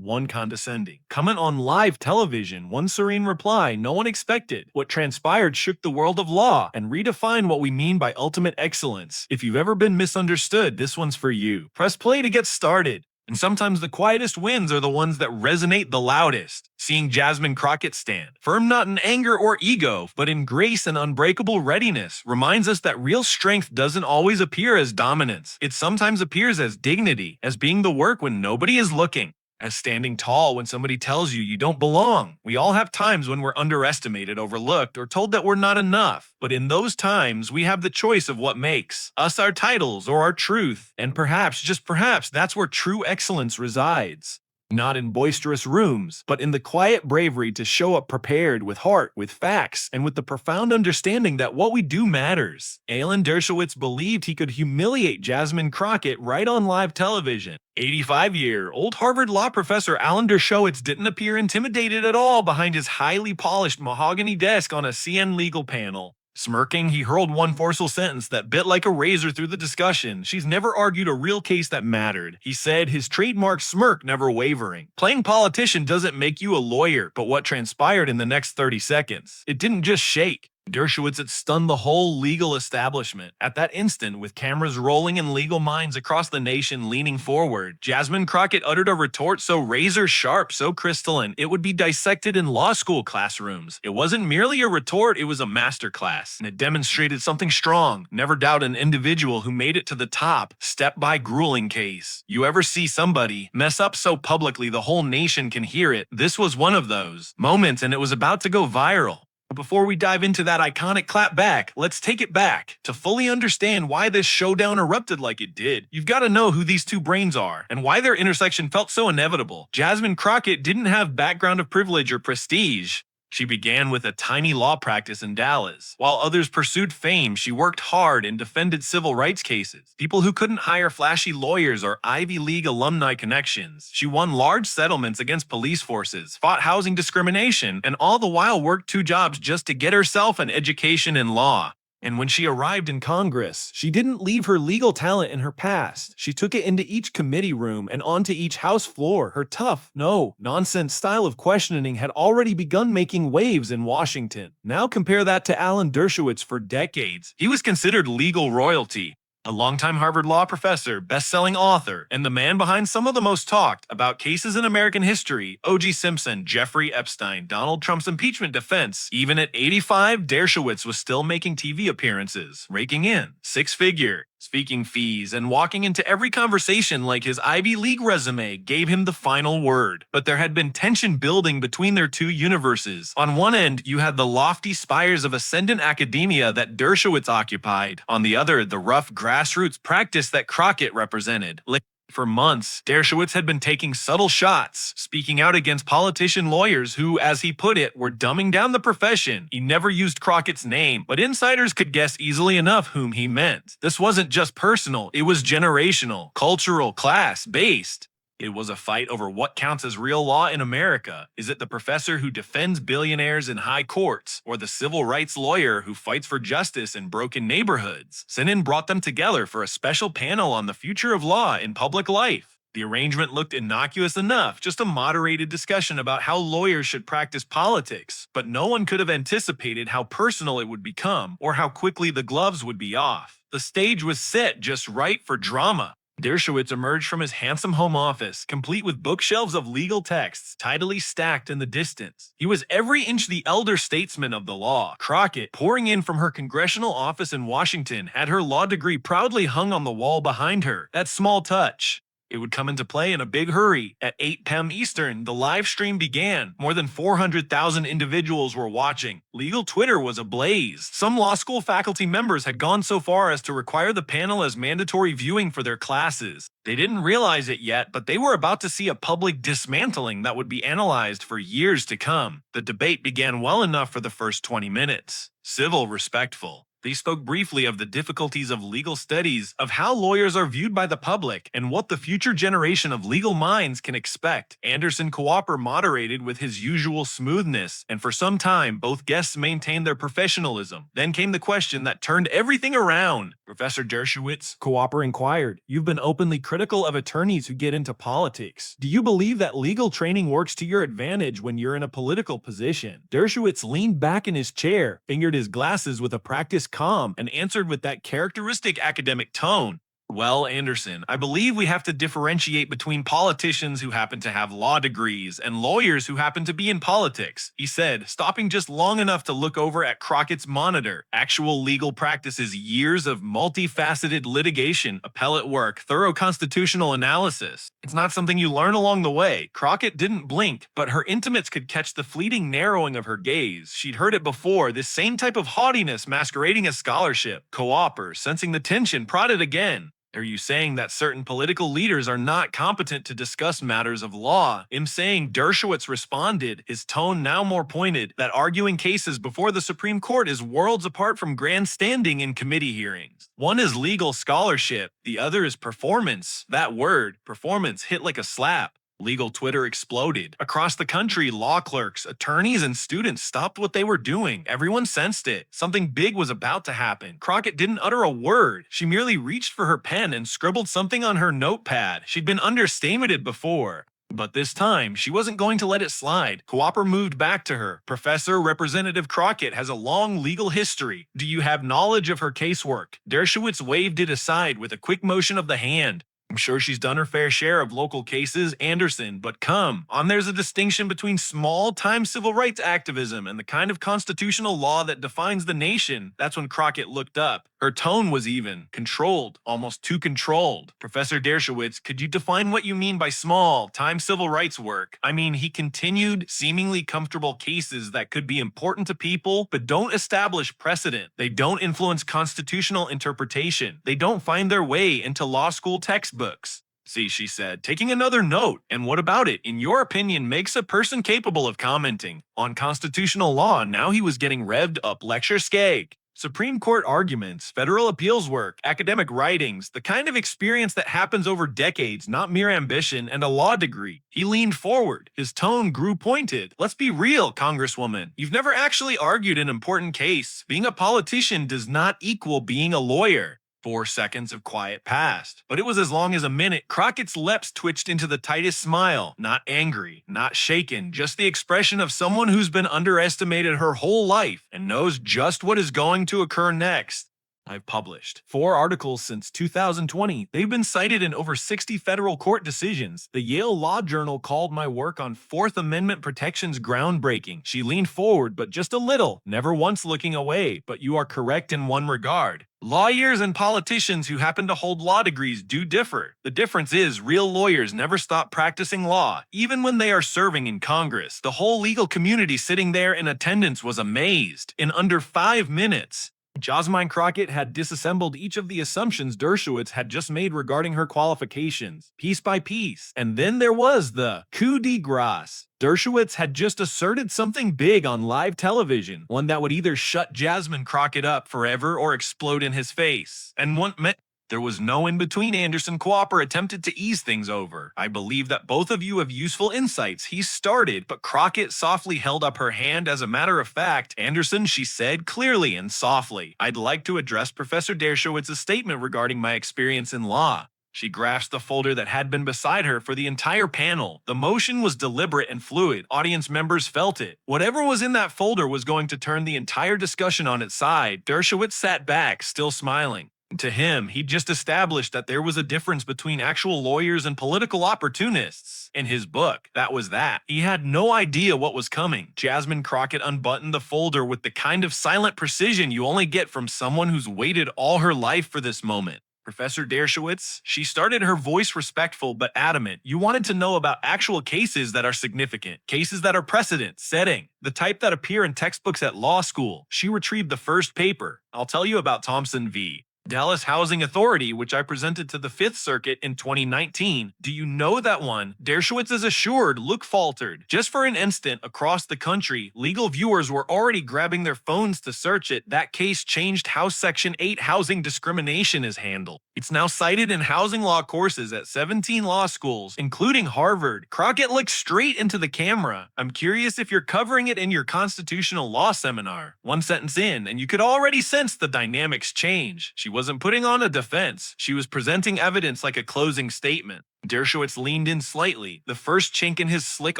one condescending. Comment on live television, one serene reply no one expected. What transpired shook the world of law and redefined what we mean by ultimate excellence. If you've ever been misunderstood, this one's for you. Press play to get started. And sometimes the quietest wins are the ones that resonate the loudest. Seeing Jasmine Crockett stand, firm not in anger or ego, but in grace and unbreakable readiness, reminds us that real strength doesn't always appear as dominance. It sometimes appears as dignity, as being the work when nobody is looking, as standing tall when somebody tells you you don't belong. We all have times when we're underestimated, overlooked, or told that we're not enough. But in those times, we have the choice of what makes us our titles or our truth. And perhaps, just perhaps, that's where true excellence resides. Not in boisterous rooms, but in the quiet bravery to show up prepared with heart, with facts, and with the profound understanding that what we do matters. Dershowitz believed he could humiliate Jasmine Crockett right on live television. 85-year-old Harvard law professor Dershowitz didn't appear intimidated at all behind his highly polished mahogany desk on a CN legal panel. Smirking, he hurled one forceful sentence that bit like a razor through the discussion. She's never argued a real case that mattered. He said, his trademark smirk never wavering. Playing politician doesn't make you a lawyer, but what transpired in the next 30 seconds? It didn't just shake. Dershowitz had stunned the whole legal establishment. At that instant, with cameras rolling and legal minds across the nation leaning forward, Jasmine Crockett uttered a retort so razor-sharp, so crystalline, it would be dissected in law school classrooms. It wasn't merely a retort, it was a masterclass, and it demonstrated something strong. Never doubt an individual who made it to the top, step by grueling case. You ever see somebody mess up so publicly the whole nation can hear it? This was one of those moments, and it was about to go viral. Before we dive into that iconic clap back, let's take it back. To fully understand why this showdown erupted like it did, you've got to know who these two brains are and why their intersection felt so inevitable. Jasmine Crockett didn't have background of privilege or prestige. She began with a tiny law practice in Dallas. While others pursued fame, she worked hard and defended civil rights cases. People who couldn't hire flashy lawyers or Ivy League alumni connections. She won large settlements against police forces, fought housing discrimination, and all the while worked 2 jobs just to get herself an education in law. And when she arrived in Congress, she didn't leave her legal talent in her past. She took it into each committee room and onto each House floor. Her tough, no-nonsense style of questioning had already begun making waves in Washington. Now compare that to Dershowitz. For decades, he was considered legal royalty. A longtime Harvard law professor, best-selling author, and the man behind some of the most talked about cases in American history: O.J. Simpson, Jeffrey Epstein, Donald Trump's impeachment defense. Even at 85, Dershowitz was still making TV appearances, raking in 6-figure speaking fees, and walking into every conversation like his Ivy League resume gave him the final word. But there had been tension building between their two universes. On one end, you had the lofty spires of ascendant academia that Dershowitz occupied. On the other, the rough grassroots practice that Crockett represented. For months, Dershowitz had been taking subtle shots, speaking out against politician lawyers who, as he put it, were dumbing down the profession. He never used Crockett's name, but insiders could guess easily enough whom he meant. This wasn't just personal, it was generational, cultural, class-based. It was a fight over what counts as real law in America. Is it the professor who defends billionaires in high courts, or the civil rights lawyer who fights for justice in broken neighborhoods? CNN brought them together for a special panel on the future of law in public life. The arrangement looked innocuous enough, just a moderated discussion about how lawyers should practice politics, but no one could have anticipated how personal it would become, or how quickly the gloves would be off. The stage was set just right for drama. Dershowitz emerged from his handsome home office, complete with bookshelves of legal texts, tidily stacked in the distance. He was every inch the elder statesman of the law. Crockett, pouring in from her congressional office in Washington, had her law degree proudly hung on the wall behind her. That small touch. It would come into play in a big hurry. At 8 p.m. Eastern, the live stream began. More than 400,000 individuals were watching. Legal Twitter was ablaze. Some law school faculty members had gone so far as to require the panel as mandatory viewing for their classes. They didn't realize it yet, but they were about to see a public dismantling that would be analyzed for years to come. The debate began well enough for the first 20 minutes. Civil, respectful. They spoke briefly of the difficulties of legal studies, of how lawyers are viewed by the public, and what the future generation of legal minds can expect. Anderson Cooper moderated with his usual smoothness, and for some time, both guests maintained their professionalism. Then came the question that turned everything around. Professor Dershowitz, Cooper inquired, "You've been openly critical of attorneys who get into politics. Do you believe that legal training works to your advantage when you're in a political position?" Dershowitz leaned back in his chair, fingered his glasses with a practiced calm, and answered with that characteristic academic tone. "Well, Anderson, I believe we have to differentiate between politicians who happen to have law degrees and lawyers who happen to be in politics," he said, stopping just long enough to look over at Crockett's monitor. "Actual legal practice is years of multifaceted litigation, appellate work, thorough constitutional analysis. It's not something you learn along the way." Crockett didn't blink, but her intimates could catch the fleeting narrowing of her gaze. She'd heard it before, this same type of haughtiness masquerading as scholarship. Cooper, sensing the tension, prodded again. "Are you saying that certain political leaders are not competent to discuss matters of law?" "I'm saying," Dershowitz responded, his tone now more pointed, "that arguing cases before the Supreme Court is worlds apart from grandstanding in committee hearings. One is legal scholarship, the other is performance." That word, performance, hit like a slap. Legal Twitter exploded. Across the country, law clerks, attorneys, and students stopped what they were doing. Everyone sensed it. Something big was about to happen. Crockett didn't utter a word. She merely reached for her pen and scribbled something on her notepad. She'd been understated before. But this time, she wasn't going to let it slide. Cooper moved back to her. "Professor, Representative Crockett has a long legal history. Do you have knowledge of her casework?" Dershowitz waved it aside with a quick motion of the hand. "I'm sure she's done her fair share of local cases, Anderson, but come on, there's a distinction between small-time civil rights activism and the kind of constitutional law that defines the nation." That's when Crockett looked up. Her tone was even, controlled, almost too controlled. "Professor Dershowitz, could you define what you mean by small-time civil rights work?" "I mean," he continued, "seemingly comfortable cases that could be important to people, but don't establish precedent. They don't influence constitutional interpretation. They don't find their way into law school textbooks." "See," she said, taking another note, "and what about it, in your opinion, makes a person capable of commenting on constitutional law?" Now he was getting revved up lecture skag. "Supreme Court arguments, federal appeals work, academic writings, the kind of experience that happens over decades, not mere ambition and a law degree." He leaned forward. His tone grew pointed. "Let's be real, Congresswoman. You've never actually argued an important case. Being a politician does not equal being a lawyer." 4 seconds of quiet passed, but it was as long as a minute. Crockett's lips twitched into the tightest smile. Not angry, not shaken, just the expression of someone who's been underestimated her whole life and knows just what is going to occur next. "I've published 4 articles since 2020. They've been cited in over 60 federal court decisions. The Yale Law Journal called my work on Fourth Amendment protections groundbreaking." She leaned forward, but just a little, never once looking away. "But you are correct in one regard. Lawyers and politicians who happen to hold law degrees do differ. The difference is real lawyers never stop practicing law, even when they are serving in Congress." The whole legal community sitting there in attendance was amazed. In under 5 minutes, Jasmine Crockett had disassembled each of the assumptions Dershowitz had just made regarding her qualifications, piece by piece. And then there was the coup de grace. Dershowitz had just asserted something big on live television, one that would either shut Jasmine Crockett up forever or explode in his face. And one meant there was no in-between. Anderson Cooper attempted to ease things over. "I believe that both of you have useful insights," he started, but Crockett softly held up her hand. "As a matter of fact, Anderson," she said clearly and softly, "I'd like to address Professor Dershowitz's statement regarding my experience in law." She grasped the folder that had been beside her for the entire panel. The motion was deliberate and fluid. Audience members felt it. Whatever was in that folder was going to turn the entire discussion on its side. Dershowitz sat back, still smiling. To him, he'd just established that there was a difference between actual lawyers and political opportunists. In his book, that was that. He had no idea what was coming. Jasmine Crockett unbuttoned the folder with the kind of silent precision you only get from someone who's waited all her life for this moment. "Professor Dershowitz," she started, her voice respectful but adamant, "you wanted to know about actual cases that are significant, cases that are precedent-setting, the type that appear in textbooks at law school." She retrieved the first paper. "I'll tell you about Thompson v. Dallas Housing Authority, which I presented to the Fifth Circuit in 2019. Do you know that one? Dershowitz is assured, look faltered. Just for an instant, across the country, legal viewers were already grabbing their phones to search it. That case changed how Section 8 housing discrimination is handled. It's now cited in housing law courses at 17 law schools, including Harvard. Crockett looked straight into the camera. I'm curious if you're covering it in your constitutional law seminar. One sentence in, and you could already sense the dynamics change. She wasn't putting on a defense. She was presenting evidence like a closing statement. Dershowitz leaned in slightly, the first chink in his slick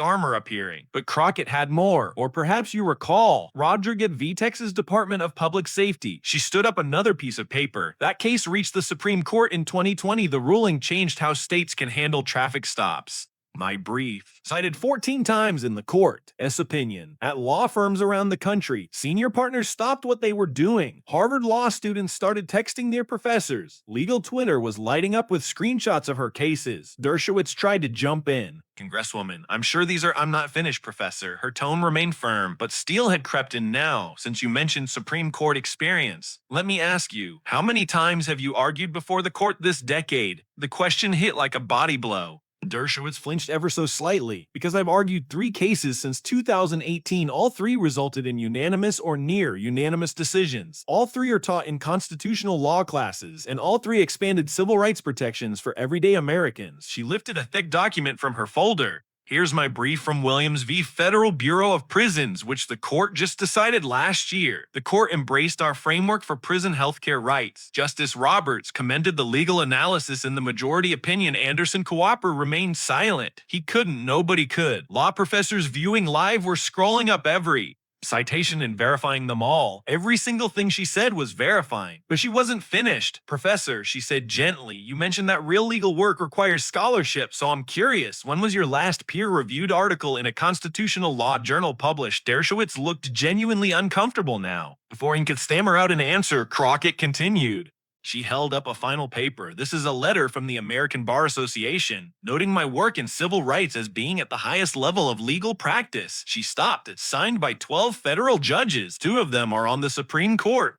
armor appearing. But Crockett had more, or perhaps you recall, Rodriguez v. Texas Department of Public Safety. She stood up another piece of paper. That case reached the Supreme Court in 2020. The ruling changed how states can handle traffic stops. My brief, cited 14 times in the court. S opinion. At law firms around the country, senior partners stopped what they were doing. Harvard law students started texting their professors. Legal Twitter was lighting up with screenshots of her cases. Dershowitz tried to jump in. Congresswoman, I'm sure these are I'm not finished, Professor. Her tone remained firm, but steel had crept in now, since you mentioned Supreme Court experience. Let me ask you, how many times have you argued before the court this decade? The question hit like a body blow. Dershowitz flinched ever so slightly, because I've argued 3 cases since 2018. All 3 resulted in unanimous or near unanimous decisions. All 3 are taught in constitutional law classes, and all 3 expanded civil rights protections for everyday Americans. She lifted a thick document from her folder. Here's my brief from Williams v. Federal Bureau of Prisons, which the court just decided last year. The court embraced our framework for prison healthcare rights. Justice Roberts commended the legal analysis in the majority opinion. Anderson Cooper remained silent. He couldn't, nobody could. Law professors viewing live were scrolling up every citation and verifying them all. Every single thing she said was verifying. But she wasn't finished. Professor, she said gently, you mentioned that real legal work requires scholarship, so I'm curious, when was your last peer-reviewed article in a constitutional law journal published? Dershowitz looked genuinely uncomfortable now. Before he could stammer out an answer, Crockett continued. She held up a final paper. This is a letter from the American Bar Association, noting my work in civil rights as being at the highest level of legal practice. She stopped. It's signed by 12 federal judges. 2 of them are on the Supreme Court.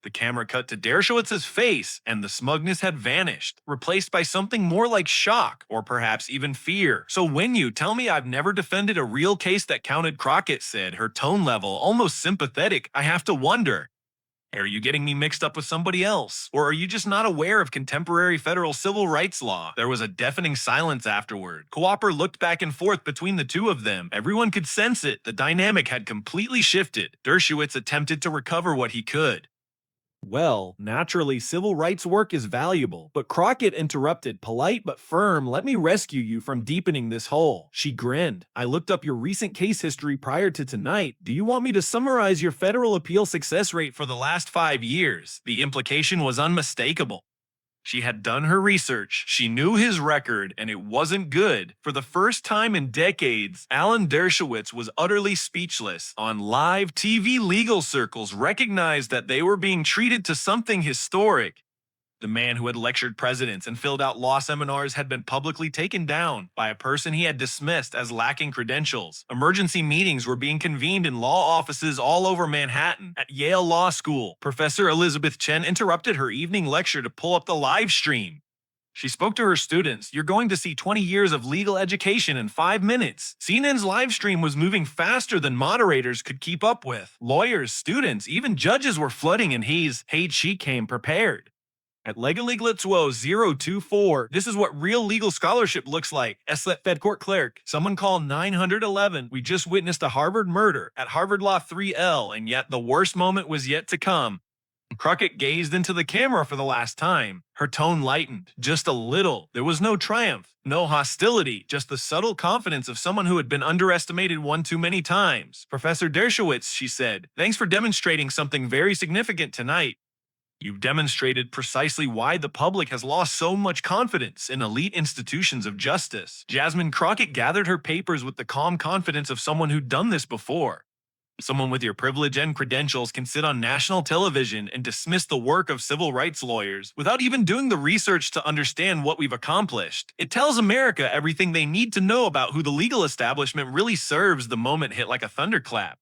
The camera cut to Dershowitz's face, and the smugness had vanished, replaced by something more like shock, or perhaps even fear. So when you tell me I've never defended a real case that counted, Crockett said, her tone level almost sympathetic, I have to wonder. Are you getting me mixed up with somebody else? Or are you just not aware of contemporary federal civil rights law? There was a deafening silence afterward. Cooper looked back and forth between the 2 of them. Everyone could sense it. The dynamic had completely shifted. Dershowitz attempted to recover what he could. Well, naturally, civil rights work is valuable, but Crockett interrupted, polite but firm, let me rescue you from deepening this hole. She grinned. I looked up your recent case history prior to tonight. Do you want me to summarize your federal appeal success rate for the last 5 years? The implication was unmistakable. She had done her research, she knew his record, and it wasn't good. For the first time in decades, Alan Dershowitz was utterly speechless. On live TV, legal circles recognized that they were being treated to something historic. The man who had lectured presidents and filled out law seminars had been publicly taken down by a person he had dismissed as lacking credentials. Emergency meetings were being convened in law offices all over Manhattan. At Yale Law School, Professor Elizabeth Chen interrupted her evening lecture to pull up the live stream. She spoke to her students. You're going to see 20 years of legal education in 5 minutes. CNN's live stream was moving faster than moderators could keep up with. Lawyers, students, even judges were flooding, and she came prepared. At Legaliglitz 024, this is what real legal scholarship looks like. Eslet Fed Court Clerk, someone called 911. We just witnessed a Harvard murder at Harvard Law 3L, and yet the worst moment was yet to come. Crockett gazed into the camera for the last time. Her tone lightened, just a little. There was no triumph, no hostility, just the subtle confidence of someone who had been underestimated one too many times. Professor Dershowitz, she said, thanks for demonstrating something very significant tonight. You've demonstrated precisely why the public has lost so much confidence in elite institutions of justice. Jasmine Crockett gathered her papers with the calm confidence of someone who'd done this before. Someone with your privilege and credentials can sit on national television and dismiss the work of civil rights lawyers without even doing the research to understand what we've accomplished. It tells America everything they need to know about who the legal establishment really serves. The moment hit like a thunderclap.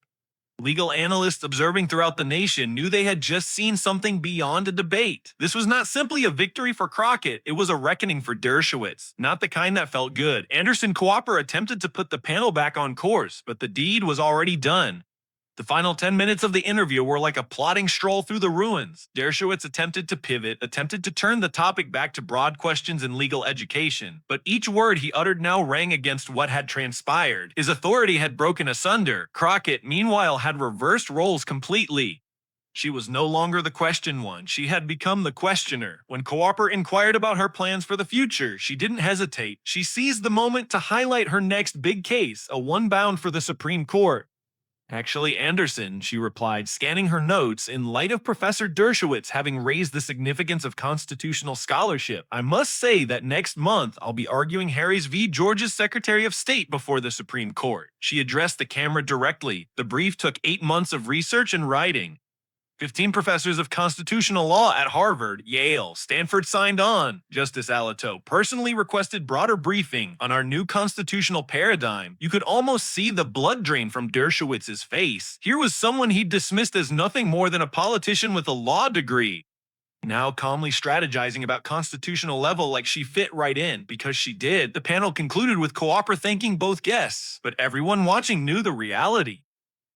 Legal analysts observing throughout the nation knew they had just seen something beyond a debate. This was not simply a victory for Crockett, it was a reckoning for Dershowitz, not the kind that felt good. Anderson Cooper attempted to put the panel back on course, but the deed was already done. The final 10 minutes of the interview were like a plodding stroll through the ruins. Dershowitz attempted to pivot, attempted to turn the topic back to broad questions in legal education, but each word he uttered now rang against what had transpired. His authority had broken asunder. Crockett, meanwhile, had reversed roles completely. She was no longer the questioned one. She had become the questioner. When Cooper inquired about her plans for the future, she didn't hesitate. She seized the moment to highlight her next big case, a one bound for the Supreme Court. Actually, Anderson, she replied, scanning her notes, in light of Professor Dershowitz having raised the significance of constitutional scholarship. I must say that next month I'll be arguing Harry's v. George's Secretary of State before the Supreme Court. She addressed the camera directly. The brief took 8 months of research and writing. 15 professors of constitutional law at Harvard, Yale, Stanford signed on. Justice Alito personally requested broader briefing on our new constitutional paradigm. You could almost see the blood drain from Dershowitz's face. Here was someone he'd dismissed as nothing more than a politician with a law degree, now calmly strategizing about constitutional level like she fit right in. Because she did, the panel concluded with Cooper thanking both guests, but everyone watching knew the reality.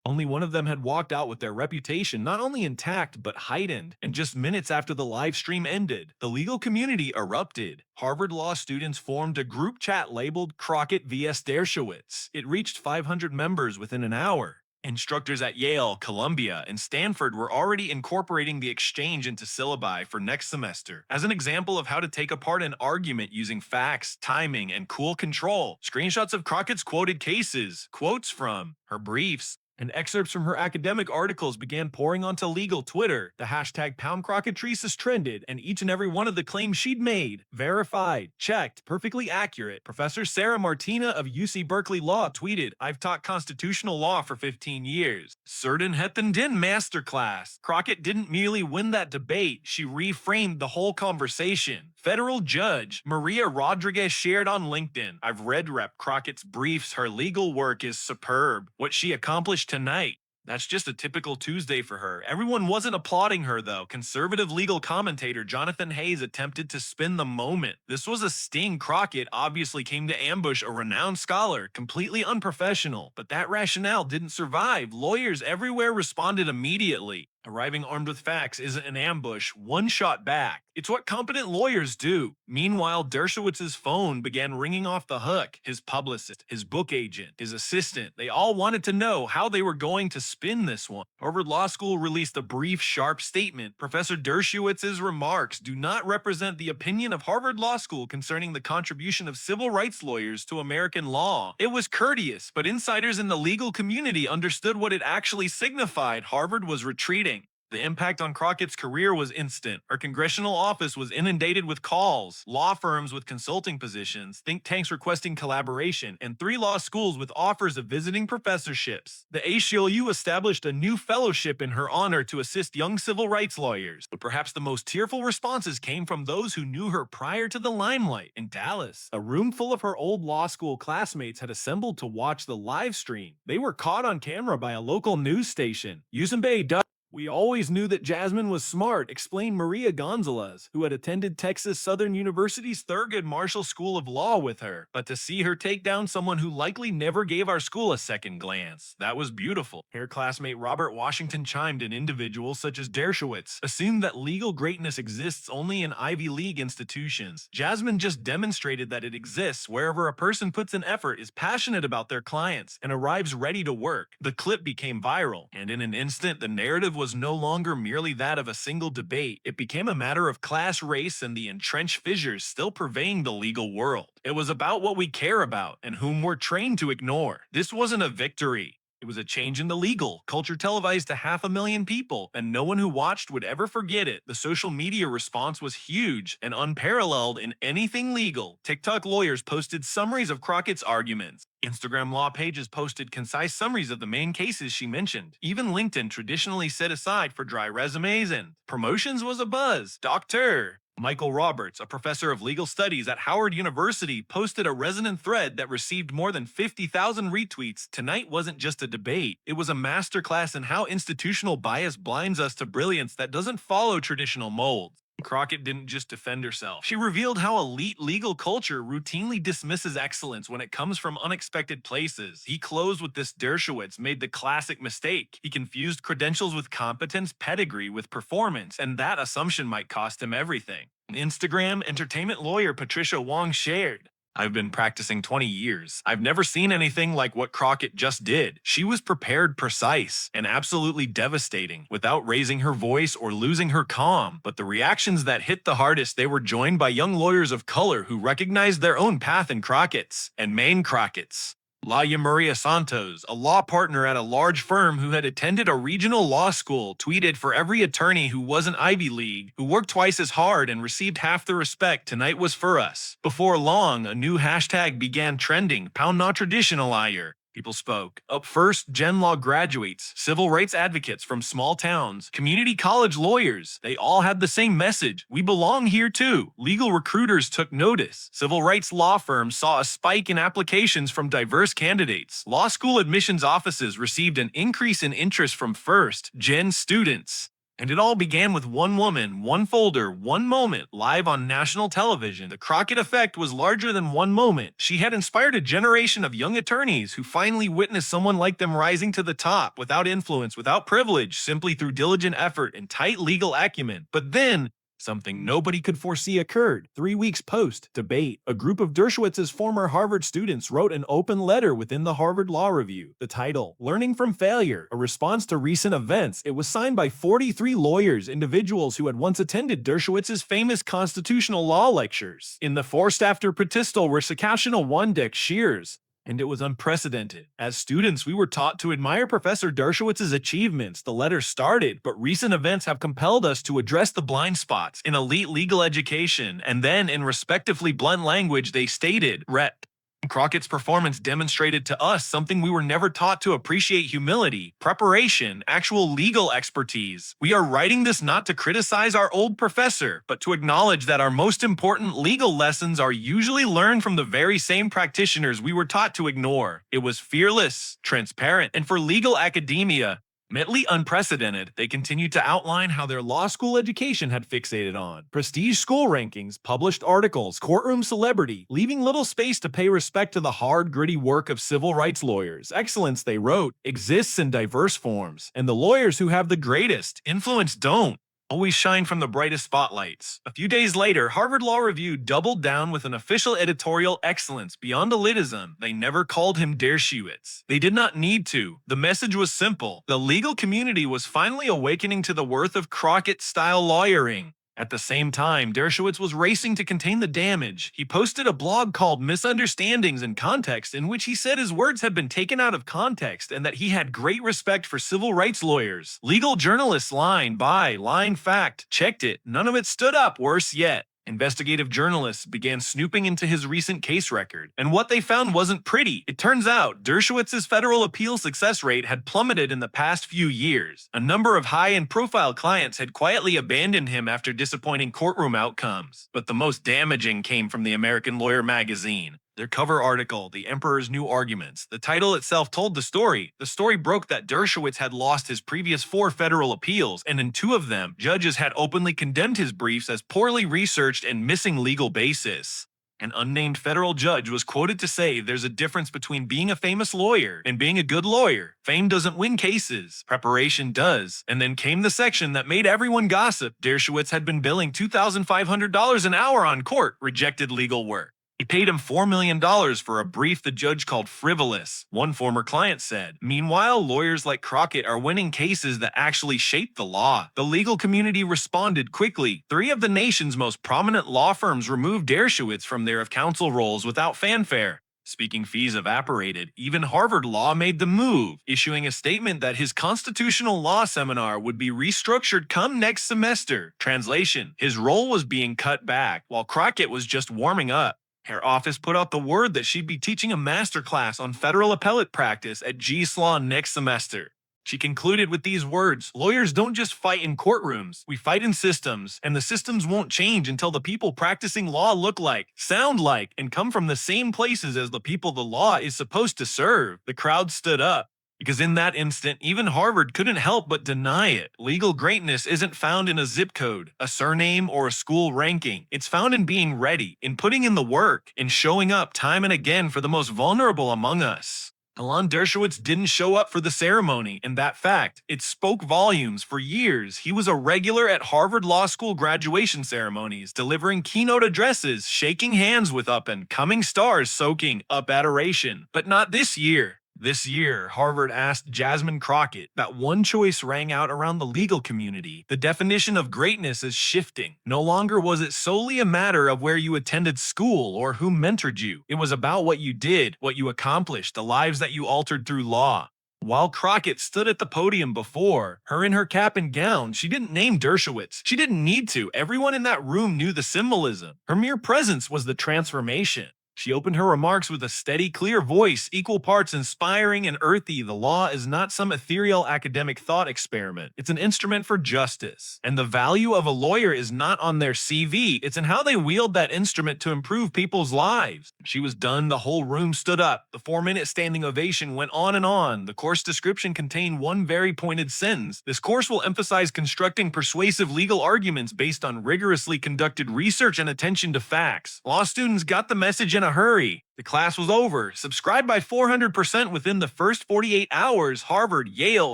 Only one of them had walked out with their reputation not only intact but heightened, and just minutes after the live stream ended, the legal community erupted. Harvard law students formed a group chat labeled Crockett vs. Dershowitz. It reached 500 members within an hour. Instructors at Yale, Columbia, and Stanford were already incorporating the exchange into syllabi for next semester. As an example of how to take apart an argument using facts, timing, and cool control, screenshots of Crockett's quoted cases, quotes from her briefs, and excerpts from her academic articles began pouring onto legal Twitter. The hashtag #PoundCrocketTreesis trended, and each and every one of the claims she'd made, verified, checked, perfectly accurate. Professor Sarah Martina of UC Berkeley Law tweeted, "I've taught constitutional law for 15 years. Certain Hethan Din masterclass." Crockett didn't merely win that debate, she reframed the whole conversation. Federal Judge Maria Rodriguez shared on LinkedIn, "I've read Rep. Crockett's briefs. Her legal work is superb. What she accomplished tonight, that's just a typical Tuesday for her." Everyone wasn't applauding her, though. Conservative legal commentator Jonathan Hayes attempted to spin the moment. This was a sting. Crockett obviously came to ambush a renowned scholar, completely unprofessional. But that rationale didn't survive. Lawyers everywhere responded immediately. Arriving armed with facts isn't an ambush, one shot back. It's what competent lawyers do. Meanwhile, Dershowitz's phone began ringing off the hook. His publicist, his book agent, his assistant, they all wanted to know how they were going to spin this one. Harvard Law School released a brief, sharp statement. Professor Dershowitz's remarks do not represent the opinion of Harvard Law School concerning the contribution of civil rights lawyers to American law. It was courteous, but insiders in the legal community understood what it actually signified. Harvard was retreating. The impact on Crockett's career was instant. Her congressional office was inundated with calls, law firms with consulting positions, think tanks requesting collaboration, and 3 law schools with offers of visiting professorships. The ACLU established a new fellowship in her honor to assist young civil rights lawyers. But perhaps the most tearful responses came from those who knew her prior to the limelight. In Dallas, a room full of her old law school classmates had assembled to watch the live stream. They were caught on camera by a local news station. Yusimbe "We always knew that Jasmine was smart," explained Maria Gonzalez, who had attended Texas Southern University's Thurgood Marshall School of Law with her. "But to see her take down someone who likely never gave our school a second glance, that was beautiful." Her classmate Robert Washington chimed in. Individuals such as Dershowitz assumed that legal greatness exists only in Ivy League institutions. Jasmine just demonstrated that it exists wherever a person puts in effort, is passionate about their clients, and arrives ready to work. The clip became viral, and in an instant, the narrative was no longer merely that of a single debate. It became a matter of class, race, and the entrenched fissures still pervading the legal world. It was about what we care about and whom we're trained to ignore. This wasn't a victory. It was a change in the legal culture televised to 500,000 people, and no one who watched would ever forget it. The social media response was huge and unparalleled in anything legal. TikTok lawyers posted summaries of Crockett's arguments. Instagram law pages posted concise summaries of the main cases she mentioned. Even LinkedIn, traditionally set aside for dry resumes and promotions, was abuzz. Doctor Michael Roberts, a professor of legal studies at Howard University, posted a resonant thread that received more than 50,000 retweets. Tonight wasn't just a debate, it was a masterclass in how institutional bias blinds us to brilliance that doesn't follow traditional molds. Crockett didn't just defend herself. She revealed how elite legal culture routinely dismisses excellence when it comes from unexpected places. He closed with this: Dershowitz made the classic mistake. He confused credentials with competence, pedigree with performance, and that assumption might cost him everything. Instagram entertainment lawyer Patricia Wong shared, "I've been practicing 20 years. I've never seen anything like what Crockett just did. She was prepared, precise, and absolutely devastating, without raising her voice or losing her calm. But the reactions that hit the hardest, they were joined by young lawyers of color who recognized their own path in Crockett's and Maine Crockett's." Laya Maria Santos, a law partner at a large firm who had attended a regional law school, tweeted, "For every attorney who wasn't Ivy League, who worked twice as hard and received half the respect, tonight was for us." Before long, a new hashtag began trending: "Pound Not Traditional Liar." People spoke. Up first, Gen Law graduates, civil rights advocates from small towns, community college lawyers. They all had the same message: we belong here too. Legal recruiters took notice. Civil rights law firms saw a spike in applications from diverse candidates. Law school admissions offices received an increase in interest from first-gen students. And it all began with one woman, one folder, one moment, live on national television. The Crockett effect was larger than one moment. She had inspired a generation of young attorneys who finally witnessed someone like them rising to the top, without influence, without privilege, simply through diligent effort and tight legal acumen. But then, something nobody could foresee occurred. 3 weeks post-debate, a group of Dershowitz's former Harvard students wrote an open letter within the Harvard Law Review. The title, "Learning from Failure, a Response to Recent Events." It was signed by 43 lawyers, individuals who had once attended Dershowitz's famous constitutional law lectures. In the forced after Pratistal were Sakashina Wandek Shears. And it was unprecedented. As students, we were taught to admire Professor Dershowitz's achievements. The letter started, but recent events have compelled us to address the blind spots in elite legal education. And then, in respectively blunt language, they stated, Rep. Crockett's performance demonstrated to us something we were never taught to appreciate: humility, preparation, actual legal expertise. We are writing this not to criticize our old professor, but to acknowledge that our most important legal lessons are usually learned from the very same practitioners we were taught to ignore. It was fearless, transparent, and for legal academia, admittedly unprecedented. They continued to outline how their law school education had fixated on prestige school rankings, published articles, courtroom celebrity, leaving little space to pay respect to the hard, gritty work of civil rights lawyers. Excellence, they wrote, exists in diverse forms, and the lawyers who have the greatest influence don't always shine from the brightest spotlights. A few days later, Harvard Law Review doubled down with an official editorial: excellence beyond elitism. They never called him Dershowitz. They did not need to. The message was simple. The legal community was finally awakening to the worth of Crockett-style lawyering. At the same time, Dershowitz was racing to contain the damage. He posted a blog called Misunderstandings in Context, in which he said his words had been taken out of context and that he had great respect for civil rights lawyers. Legal journalists line by line fact-checked it. None of it stood up. Worse yet, investigative journalists began snooping into his recent case record, and what they found wasn't pretty. It turns out Dershowitz's federal appeal success rate had plummeted in the past few years. A number of high-end profile clients had quietly abandoned him after disappointing courtroom outcomes. But the most damaging came from the American Lawyer magazine. Their cover article, "The Emperor's New Arguments." The title itself told the story. The story broke that Dershowitz had lost his previous 4 federal appeals, and in 2 of them, judges had openly condemned his briefs as poorly researched and missing legal basis. An unnamed federal judge was quoted to say, "There's a difference between being a famous lawyer and being a good lawyer. Fame doesn't win cases. Preparation does." And then came the section that made everyone gossip. Dershowitz had been billing $2,500 an hour on court, rejected legal work. He paid him $4 million for a brief the judge called frivolous, one former client said. Meanwhile, lawyers like Crockett are winning cases that actually shape the law. The legal community responded quickly. 3 of the nation's most prominent law firms removed Dershowitz from their of counsel roles without fanfare. Speaking fees evaporated. Even Harvard Law made the move, issuing a statement that his constitutional law seminar would be restructured come next semester. Translation: his role was being cut back, while Crockett was just warming up. Her office put out the word that she'd be teaching a masterclass on federal appellate practice at G. Sloan next semester. She concluded with these words: "Lawyers don't just fight in courtrooms, we fight in systems, and the systems won't change until the people practicing law look like, sound like, and come from the same places as the people the law is supposed to serve." The crowd stood up, because in that instant, even Harvard couldn't help but deny it. Legal greatness isn't found in a zip code, a surname, or a school ranking. It's found in being ready, in putting in the work, in showing up time and again for the most vulnerable among us. Dershowitz didn't show up for the ceremony, and that fact, it spoke volumes. For years, he was a regular at Harvard Law School graduation ceremonies, delivering keynote addresses, shaking hands with up-and-coming stars, soaking up adoration. But not this year. This year, Harvard asked Jasmine Crockett. That one choice rang out around the legal community. The definition of greatness is shifting. No longer was it solely a matter of where you attended school or who mentored you. It was about what you did, what you accomplished, the lives that you altered through law. While Crockett stood at the podium before, her in her cap and gown, she didn't name Dershowitz. She didn't need to. Everyone in that room knew the symbolism. Her mere presence was the transformation. She opened her remarks with a steady, clear voice, equal parts inspiring and earthy. The law is not some ethereal academic thought experiment. It's an instrument for justice. And the value of a lawyer is not on their CV. It's in how they wield that instrument to improve people's lives. She was done. The whole room stood up. The 4-minute standing ovation went on and on. The course description contained one very pointed sentence: "This course will emphasize constructing persuasive legal arguments based on rigorously conducted research and attention to facts." Law students got the message in a hurry. The class was over. Subscribed by 400% within the first 48 hours. Harvard, Yale,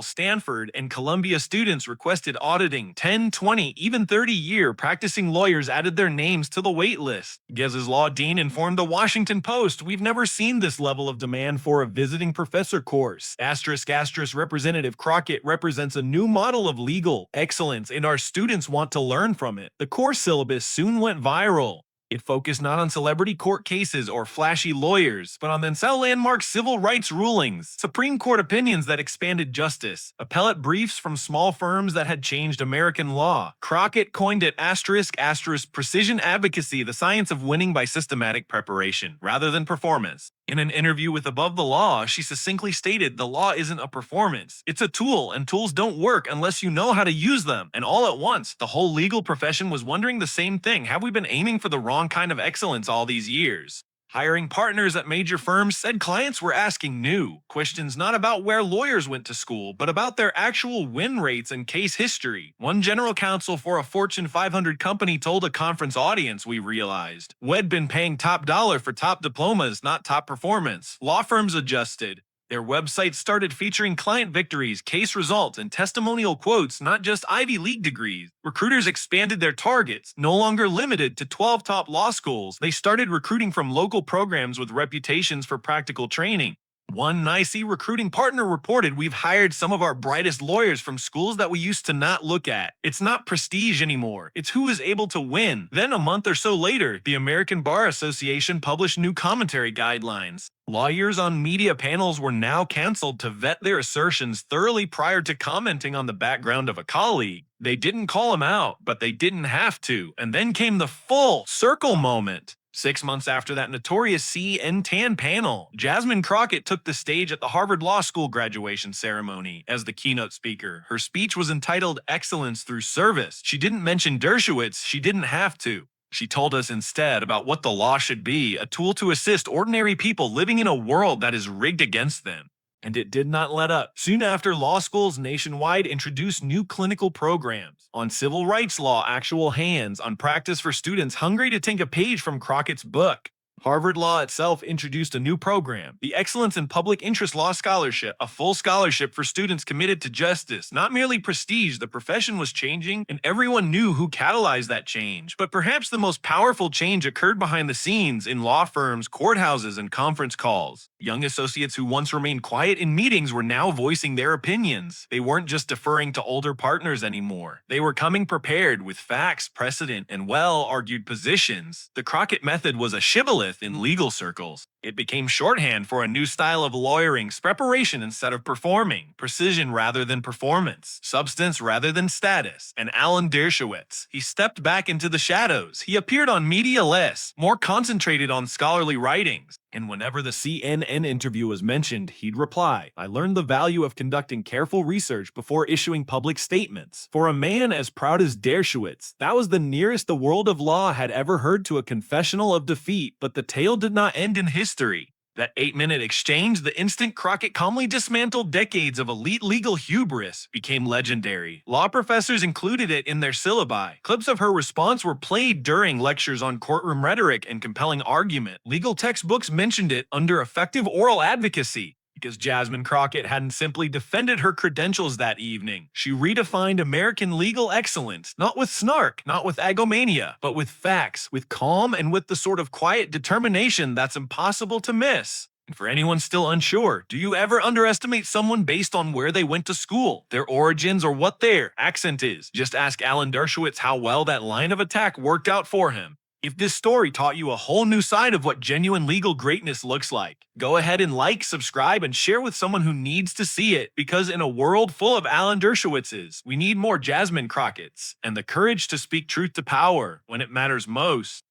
Stanford, and Columbia students requested auditing. 10, 20, even 30-year practicing lawyers added their names to the wait list. Gez's law dean informed the Washington Post, "We've never seen this level of demand for a visiting professor course." Representative Crockett represents a new model of legal excellence, and our students want to learn from it. The course syllabus soon went viral. It focused not on celebrity court cases or flashy lawyers, but on the landmark civil rights rulings, Supreme Court opinions that expanded justice, appellate briefs from small firms that had changed American law. Crockett coined it precision advocacy, the science of winning by systematic preparation, rather than performance. In an interview with Above the Law, she succinctly stated, "The law isn't a performance. It's a tool, and tools don't work unless you know how to use them." And all at once, the whole legal profession was wondering the same thing. Have we been aiming for the wrong kind of excellence all these years? Hiring partners at major firms said clients were asking new questions, not about where lawyers went to school, but about their actual win rates and case history. One general counsel for a Fortune 500 company told a conference audience, "We realized we'd been paying top dollar for top diplomas, not top performance." Law firms adjusted. Their websites started featuring client victories, case results, and testimonial quotes, not just Ivy League degrees. Recruiters expanded their targets, no longer limited to 12 top law schools. They started recruiting from local programs with reputations for practical training. One NYSE recruiting partner reported, "We've hired some of our brightest lawyers from schools that we used to not look at. It's not prestige anymore. It's who is able to win." Then a month or so later, the American Bar Association published new commentary guidelines. Lawyers on media panels were now canceled to vet their assertions thoroughly prior to commenting on the background of a colleague. They didn't call him out, but they didn't have to. And then came the full circle moment. 6 months after that notorious CN10 panel, Jasmine Crockett took the stage at the Harvard Law School graduation ceremony as the keynote speaker. Her speech was entitled "Excellence Through Service." She didn't mention Dershowitz. She didn't have to. She told us instead about what the law should be, a tool to assist ordinary people living in a world that is rigged against them. And it did not let up. Soon after, law schools nationwide introduced new clinical programs on civil rights law, actual hands, on practice for students hungry to take a page from Crockett's book. Harvard Law itself introduced a new program, the Excellence in Public Interest Law Scholarship, a full scholarship for students committed to justice, not merely prestige. The profession was changing, and everyone knew who catalyzed that change. But perhaps the most powerful change occurred behind the scenes in law firms, courthouses, and conference calls. Young associates who once remained quiet in meetings were now voicing their opinions. They weren't just deferring to older partners anymore. They were coming prepared with facts, precedent, and well-argued positions. The Crockett method was a shibboleth in legal circles. It became shorthand for a new style of lawyering, preparation instead of performing, precision rather than performance, substance rather than status. And Alan Dershowitz, he stepped back into the shadows. He appeared on media less, more concentrated on scholarly writings. And whenever the CNN interview was mentioned, he'd reply, "I learned the value of conducting careful research before issuing public statements." For a man as proud as Dershowitz, that was the nearest the world of law had ever heard to a confessional of defeat, but the tale did not end in history. That 8-minute exchange, the instant Crockett calmly dismantled decades of elite legal hubris, became legendary. Law professors included it in their syllabi. Clips of her response were played during lectures on courtroom rhetoric and compelling argument. Legal textbooks mentioned it under effective oral advocacy. Because Jasmine Crockett hadn't simply defended her credentials that evening. She redefined American legal excellence, not with snark, not with agomania, but with facts, with calm, and with the sort of quiet determination that's impossible to miss. And for anyone still unsure, do you ever underestimate someone based on where they went to school, their origins, or what their accent is? Just ask Alan Dershowitz how well that line of attack worked out for him. If this story taught you a whole new side of what genuine legal greatness looks like, go ahead and like, subscribe, and share with someone who needs to see it, because in a world full of Alan Dershowitzes, we need more Jasmine Crockett's and the courage to speak truth to power when it matters most.